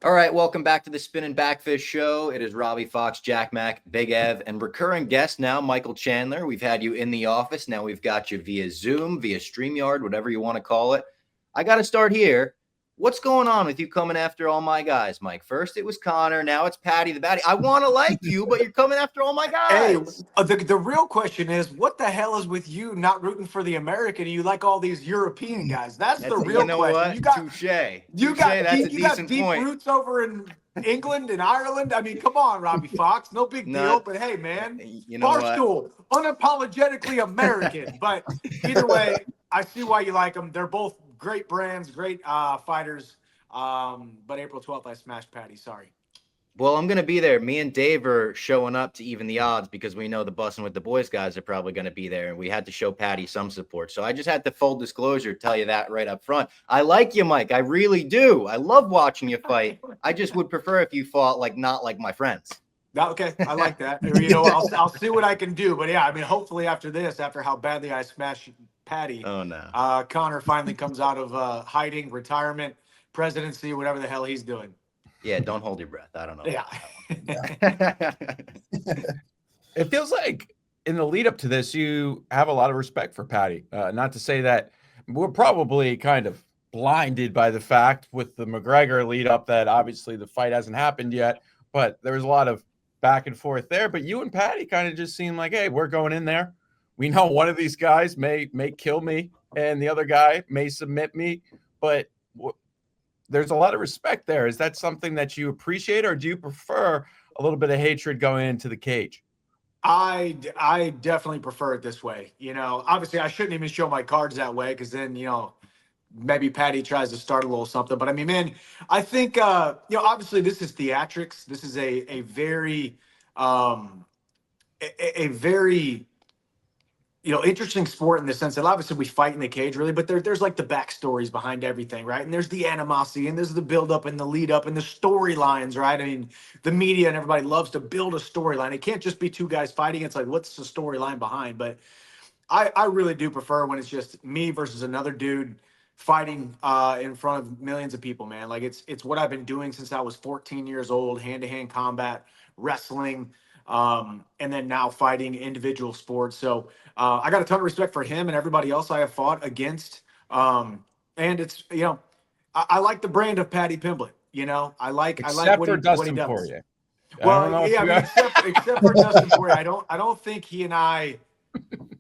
All right, welcome back to the Spinnin Backfist show. It is Robbie, Fox, JackMac, Big Ev, and recurring guest now, Michael Chandler. We've had you in the office. Now we've got you via Zoom, via StreamYard, whatever you want to call it. I got to start here. What's going on with you coming after all my guys, Mike? First it was Connor, now it's Paddy the Baddy. I want to like you, but you're coming after all my Hey, guys. the real question is, what the hell is with you not rooting for the American? And you like all these European guys? That's the You real know question. what? You got Touche. you Touche. got That's a deep you got decent deep point. roots over in England and Ireland. I mean, come on, Robbie Fox, no big deal. Not, But hey, man, you know what? Barstool, unapologetically American. But either way, I see why you like them. They're both great brands, great fighters. But April 12th, I smashed Patty. Sorry. Well, I'm going to be there. Me and Dave are showing up to even the odds because we know the Bussin' with the Boys guys are probably going to be there, and we had to show Patty some support. So I just had to full disclosure tell you that right up front. I like you, Mike. I really do. I love watching you fight. I just would prefer if you fought not like my friends. Okay, I like that. I'll see what I can do. But yeah, I mean, hopefully after this, after how badly I smashed Patty, Oh no, Connor finally comes out of hiding, retirement, presidency, whatever the hell he's doing. Yeah, don't hold your breath. I don't know. Yeah. It feels like in the lead up to this, you have a lot of respect for Patty. Not to say that we're probably kind of blinded by the fact with the McGregor lead up that obviously the fight hasn't happened yet, but there was a lot of back and forth there. But you and Patty kind of just seem like, hey, we're going in there. We know one of these guys may kill me and the other guy may submit me, but there's a lot of respect there. Is that something that you appreciate, or do you prefer a little bit of hatred going into the cage? I definitely prefer it this way. Obviously I shouldn't even show my cards that way because then, maybe Patty tries to start a little something. But I mean, man, I think, obviously this is theatrics. This is a very, a very, interesting sport in the sense that obviously we fight in the cage really, but there's like the backstories behind everything, right? And there's the animosity and there's the build up and the lead up and the storylines, right? I mean, the media and everybody loves to build a storyline. It can't just be two guys fighting. It's like, what's the storyline behind? But I really do prefer when it's just me versus another dude fighting in front of millions of people, man. Like it's what I've been doing since I was 14 years old, hand-to-hand combat, wrestling, and then now fighting individual sports. So I got a ton of respect for him and everybody else I have fought against. And it's, I like the brand of Paddy Pimblett. I like Except for what he Dustin does. Poirier. Well, yeah, I mean, except for Dustin Poirier, I don't think he and I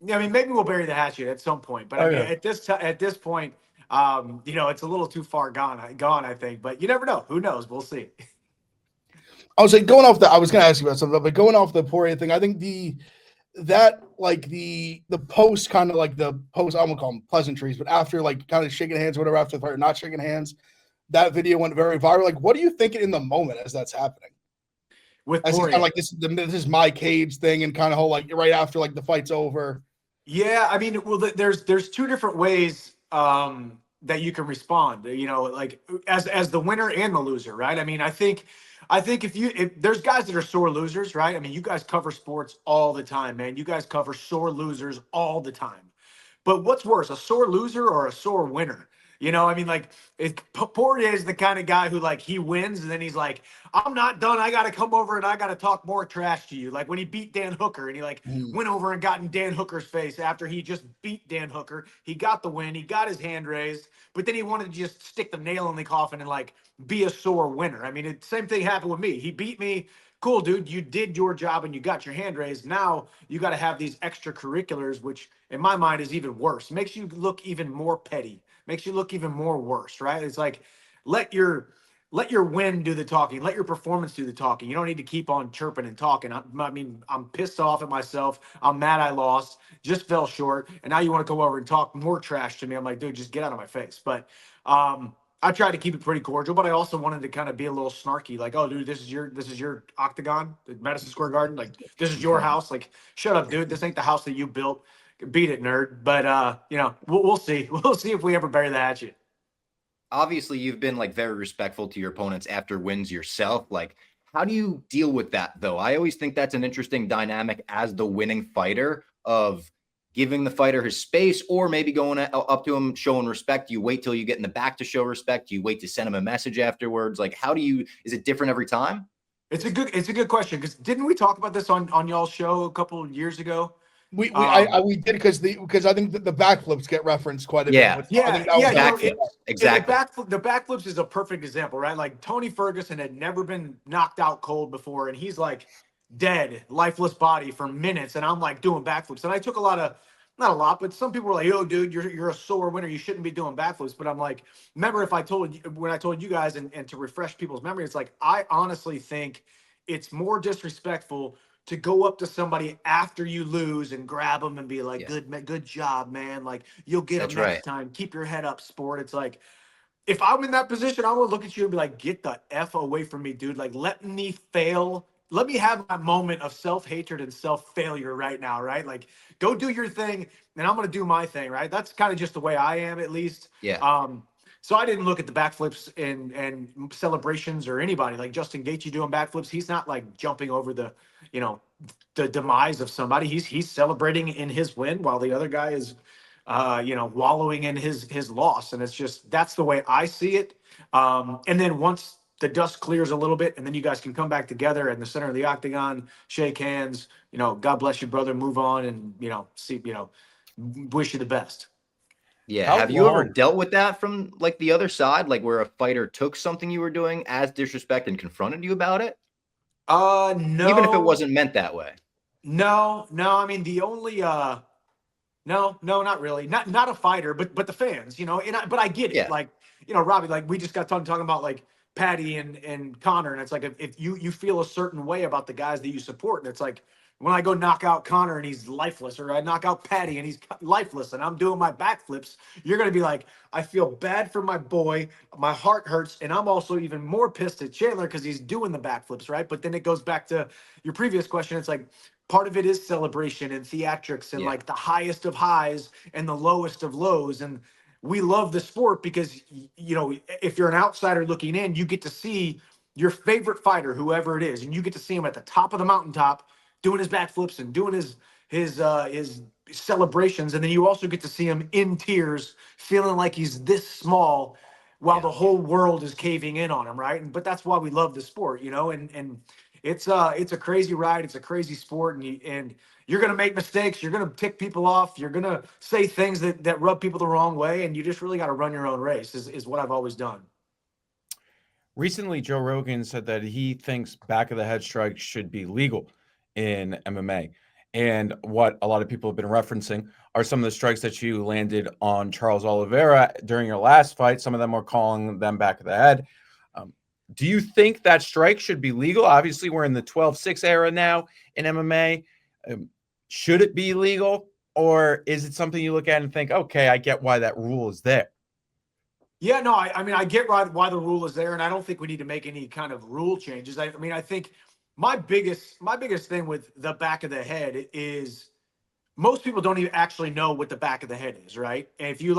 mean, maybe we'll bury the hatchet at some point, but I mean, at this point, it's a little too far gone, I think. But you never know. Who knows? We'll see. I was like going off I was going to ask you about something, but going off the Poirier thing, I think the post kind of like the post, I won't call them pleasantries, but after like kind of shaking hands, whatever, after the fight, or not shaking hands, that video went very viral. Like, what are you thinking in the moment as that's happening? With As Poirier, kind of like this is my cage thing, and kind of whole like right after like the fight's over. Yeah, I mean, well, there's two different ways that you can respond. Like as the winner and the loser, right? I mean, I think if there's guys that are sore losers, right? I mean, you guys cover sports all the time, man. You guys cover sore losers all the time. But what's worse, a sore loser or a sore winner? I mean, like, Poirier is the kind of guy who, like, he wins and then he's like, I'm not done. I got to come over and I got to talk more trash to you. Like when he beat Dan Hooker and he, like, went over and got in Dan Hooker's face after he just beat Dan Hooker. He got the win. He got his hand raised, but then he wanted to just stick the nail in the coffin and, like, be a sore winner. I mean, same thing happened with me. He beat me. Cool, dude. You did your job and you got your hand raised. Now you got to have these extracurriculars, which in my mind is even worse. Makes you look even more petty. Makes you look even more worse, right? It's like let your win do the talking. Let your performance do the talking. You don't need to keep on chirping and talking. I'm pissed off at myself. I'm mad I lost. Just fell short, and now you want to come over and talk more trash to me. I'm like, dude, just get out of my face. But I tried to keep it pretty cordial, but I also wanted to kind of be a little snarky, like, oh, dude, this is your octagon, the Madison Square Garden. Like, this is your house. Like, shut up, dude. This ain't the house that you built. Beat it, nerd. But we'll see. We'll see if we ever bury the hatchet. Obviously, you've been like very respectful to your opponents after wins yourself. Like, how do you deal with that though? I always think that's an interesting dynamic as the winning fighter of giving the fighter his space, or maybe going up to him, showing respect? Do you wait till you get in the back to show respect? Do you wait to send him a message afterwards? Like, is it different every time? It's a good question, because didn't we talk about this on y'all's show a couple of years ago? We did because I think that the backflips get referenced quite a Yeah. bit. Yeah, I think that was Backflips. Exactly. The backflips is a perfect example, right? Like Tony Ferguson had never been knocked out cold before, and he's like dead, lifeless body for minutes, and I'm like doing backflips. And I took not a lot, but some people were like, "Yo, dude, you're a sore winner. You shouldn't be doing backflips." But I'm like, remember when I told you guys, and to refresh people's memory, it's like I honestly think it's more disrespectful to go up to somebody after you lose and grab them and be like, good job, man. Like, you'll get them next time. Keep your head up, sport. It's like, if I'm in that position, I would look at you and be like, get the F away from me, dude. Like, let me fail. Let me have my moment of self-hatred and self-failure right now, right? Like, go do your thing, and I'm going to do my thing, right? That's kind of just the way I am, at least. Yeah. So I didn't look at the backflips and celebrations or anybody. Like Justin Gaethje doing backflips, he's not like jumping over the demise of somebody. He's celebrating in his win while the other guy is wallowing in his loss. And it's just, that's the way I see it. And then once the dust clears a little bit, and then you guys can come back together in the center of the octagon, shake hands, God bless you, brother, move on, and wish you the best. Yeah. Have you ever dealt with that from like the other side, like where a fighter took something you were doing as disrespect and confronted you about it? No. Even if it wasn't meant that way. No. I mean, the only no, not really. Not a fighter, but the fans, but I get it. Yeah. Like, Robbie, like we just got talking about like Paddy and Connor, and it's like if you feel a certain way about the guys that you support, and it's like when I go knock out Connor and he's lifeless, or I knock out Paddy and he's lifeless, and I'm doing my backflips, you're gonna be like, I feel bad for my boy, my heart hurts, and I'm also even more pissed at Chandler because he's doing the backflips, right? But then it goes back to your previous question. It's like part of it is celebration and theatrics and like the highest of highs and the lowest of lows. And we love the sport because, if you're an outsider looking in, you get to see your favorite fighter, whoever it is, and you get to see him at the top of the mountaintop doing his backflips and doing his celebrations. And then you also get to see him in tears, feeling like he's this small while the whole world is caving in on him, right? But that's why we love the sport, and it's a crazy ride. It's a crazy sport, and you're going to make mistakes. You're going to tick people off. You're going to say things that rub people the wrong way, and you just really got to run your own race is what I've always done. Recently, Joe Rogan said that he thinks back of the head strikes should be legal in MMA. And what a lot of people have been referencing are some of the strikes that you landed on Charles Oliveira during your last fight. Some of them are calling them back of the head. Do you think that strike should be legal? Obviously, we're in the 12-6 era now in MMA. Should it be legal, or is it something you look at and think, okay, I get why that rule is there? Yeah, no, I mean, I get why the rule is there, and I don't think we need to make any kind of rule changes. I mean, I think my biggest thing with the back of the head is most people don't even actually know what the back of the head is, right? And if you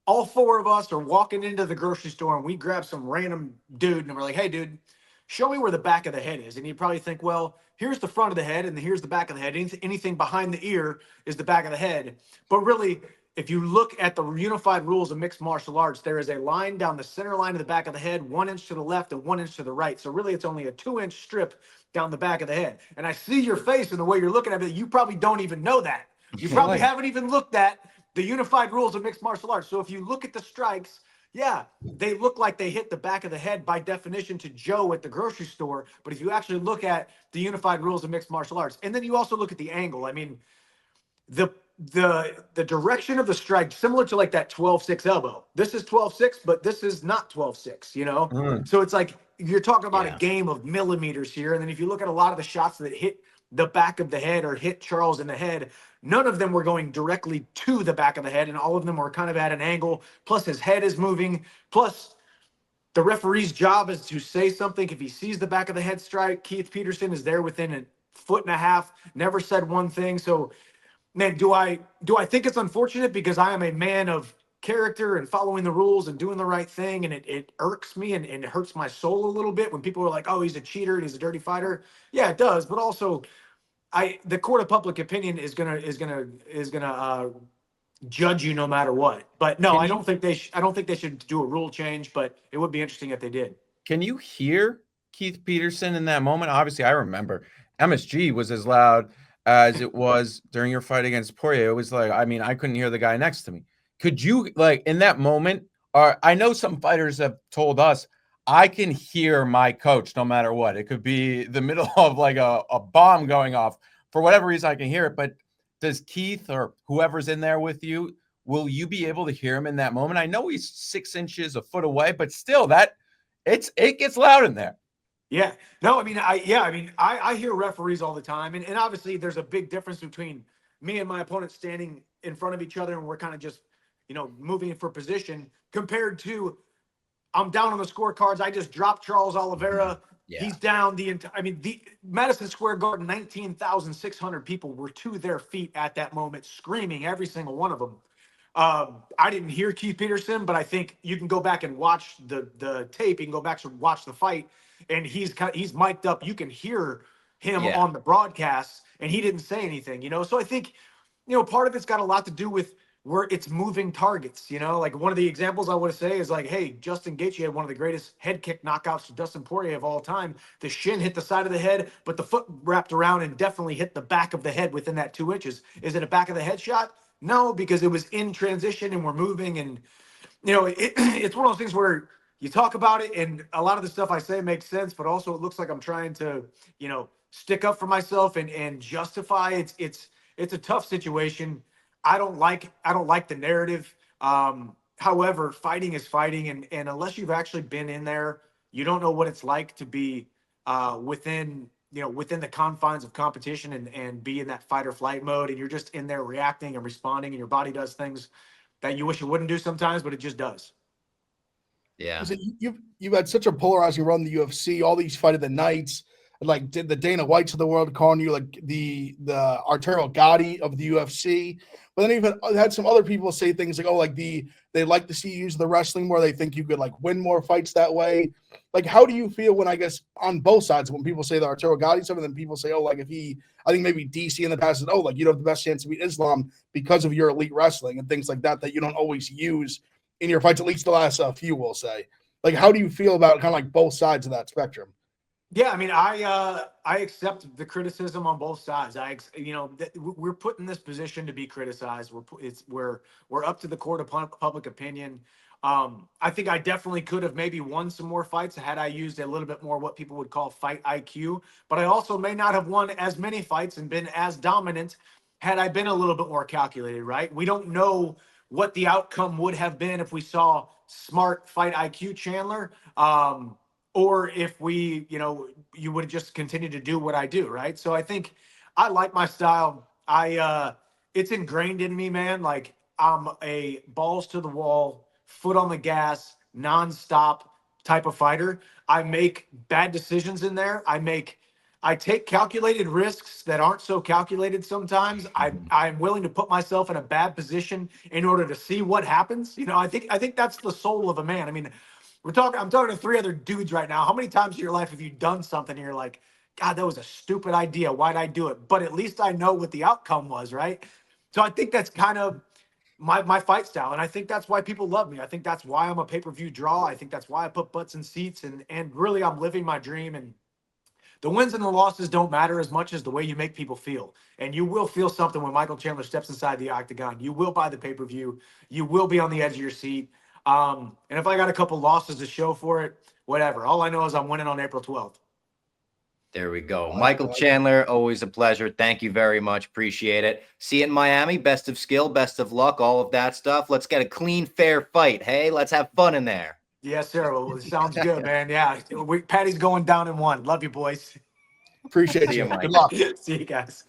all four of us are walking into the grocery store and we grab some random dude and we're like, hey, dude, show me where the back of the head is. And you probably think, well, here's the front of the head and here's the back of the head. Anything behind the ear is the back of the head. But really, if you look at the unified rules of mixed martial arts, there is a line down the center line of the back of the head, 1 inch to the left and 1 inch to the right. So really, it's only a 2-inch strip down the back of the head. And I see your face and the way you're looking at it, you probably don't even know that. You probably haven't even looked at the unified rules of mixed martial arts. So if you look at the strikes, yeah, they look like they hit the back of the head by definition to Joe at the grocery store. But if you actually look at the unified rules of mixed martial arts, and then you also look at the angle, I mean, the direction of the strike, similar to like that 12-6 elbow. This is 12-6, but this is not 12-6, So it's like you're talking about a game of millimeters here. And then if you look at a lot of the shots that hit the back of the head or hit Charles in the head, none of them were going directly to the back of the head, and all of them were kind of at an angle. Plus his head is moving. Plus the referee's job is to say something. If he sees the back of the head strike, Keith Peterson is there within a foot and a half, never said one thing. So, man, do I think it's unfortunate because I am a man of character and following the rules and doing the right thing, and it irks me and it hurts my soul a little bit when people are like, oh, he's a cheater and he's a dirty fighter. Yeah, it does. But also, the court of public opinion is gonna judge you no matter what. But no, I don't think they should do a rule change. But it would be interesting if they did. Can you hear Keith Peterson in that moment? Obviously, I remember MSG was as loud as it was during your fight against Poirier. It was like, I mean, I couldn't hear the guy next to me. Could you, like, in that moment, or I know some fighters have told us, I can hear my coach no matter what. It could be the middle of like a bomb going off. For whatever reason, I can hear it. But does Keith or whoever's in there with you, will you be able to hear him in that moment? I know he's 6 inches, a foot away, but still it gets loud in there. Yeah. No, I mean, I hear referees all the time. And obviously there's a big difference between me and my opponent standing in front of each other and we're kind of just, moving for position compared to I'm down on the scorecards. I just dropped Charles Oliveira. Yeah. He's down the Madison Square Garden, 19,600 people were to their feet at that moment, screaming, every single one of them. I didn't hear Keith Peterson, but I think you can go back and watch the tape. You can go back and watch the fight, and he's mic'd up. You can hear him on the broadcast, and he didn't say anything. So I think, part of it's got a lot to do with where it's moving targets. Like one of the examples I want to say is like, hey, Justin Gaethje had one of the greatest head kick knockouts to Dustin Poirier of all time. The shin hit the side of the head, but the foot wrapped around and definitely hit the back of the head within that 2 inches. Is it a back of the head shot? No, because it was in transition and we're moving. And, it's one of those things where you talk about it and a lot of the stuff I say makes sense, but also it looks like I'm trying to, stick up for myself and justify. It's a tough situation. I don't like the narrative. However, fighting is fighting. And unless you've actually been in there, you don't know what it's like to be within the confines of competition and be in that fight or flight mode. And you're just in there reacting and responding and your body does things that you wish it wouldn't do sometimes, but it just does. Yeah. You've had such a polarizing run in the UFC, all these fight of the nights, like did the Dana Whites of the world calling you like the Arturo Gatti of the UFC. But then even had some other people say things like, oh, like they like to see you use the wrestling more. They think you could like win more fights that way. Like, how do you feel when, I guess, on both sides, when people say the Arturo Gatti stuff, and then people say, oh, like I think maybe DC in the past said, oh, like you'd have the best chance to beat Islam because of your elite wrestling and things like that you don't always use in your fights, at least the last few, we'll say. Like, how do you feel about kind of like both sides of that spectrum? Yeah, I mean, I accept the criticism on both sides. We're put in this position to be criticized. We're up to the court of public opinion. I think I definitely could have maybe won some more fights had I used a little bit more what people would call fight IQ. But I also may not have won as many fights and been as dominant had I been a little bit more calculated. Right? We don't know what the outcome would have been if we saw smart fight IQ Chandler. Or if you would just continue to do what I do, right? So I think I like my style. It's ingrained in me, man. Like I'm a balls to the wall, foot on the gas, nonstop type of fighter. I make bad decisions in there. I take calculated risks that aren't so calculated sometimes. I'm willing to put myself in a bad position in order to see what happens. I think that's the soul of a man. I mean, I'm talking to 3 other dudes right now. How many times in your life have you done something and you're like, God, that was a stupid idea. Why'd I do it? But at least I know what the outcome was, right? So I think that's kind of my fight style. And I think that's why people love me. I think that's why I'm a pay-per-view draw. I think that's why I put butts in seats and really I'm living my dream. And the wins and the losses don't matter as much as the way you make people feel. And you will feel something when Michael Chandler steps inside the octagon. You will buy the pay-per-view. You will be on the edge of your seat. And if I got a couple losses to show for it, whatever. All I know is I'm winning on April 12th. There we go. Michael Chandler, always a pleasure. Thank you very much. Appreciate it. See you in Miami. Best of skill, best of luck, all of that stuff. Let's get a clean, fair fight. Hey, let's have fun in there. Yes, sir. Well, it sounds good, man. Yeah. Patty's going down in 1. Love you, boys. Appreciate you. Good luck. See you guys.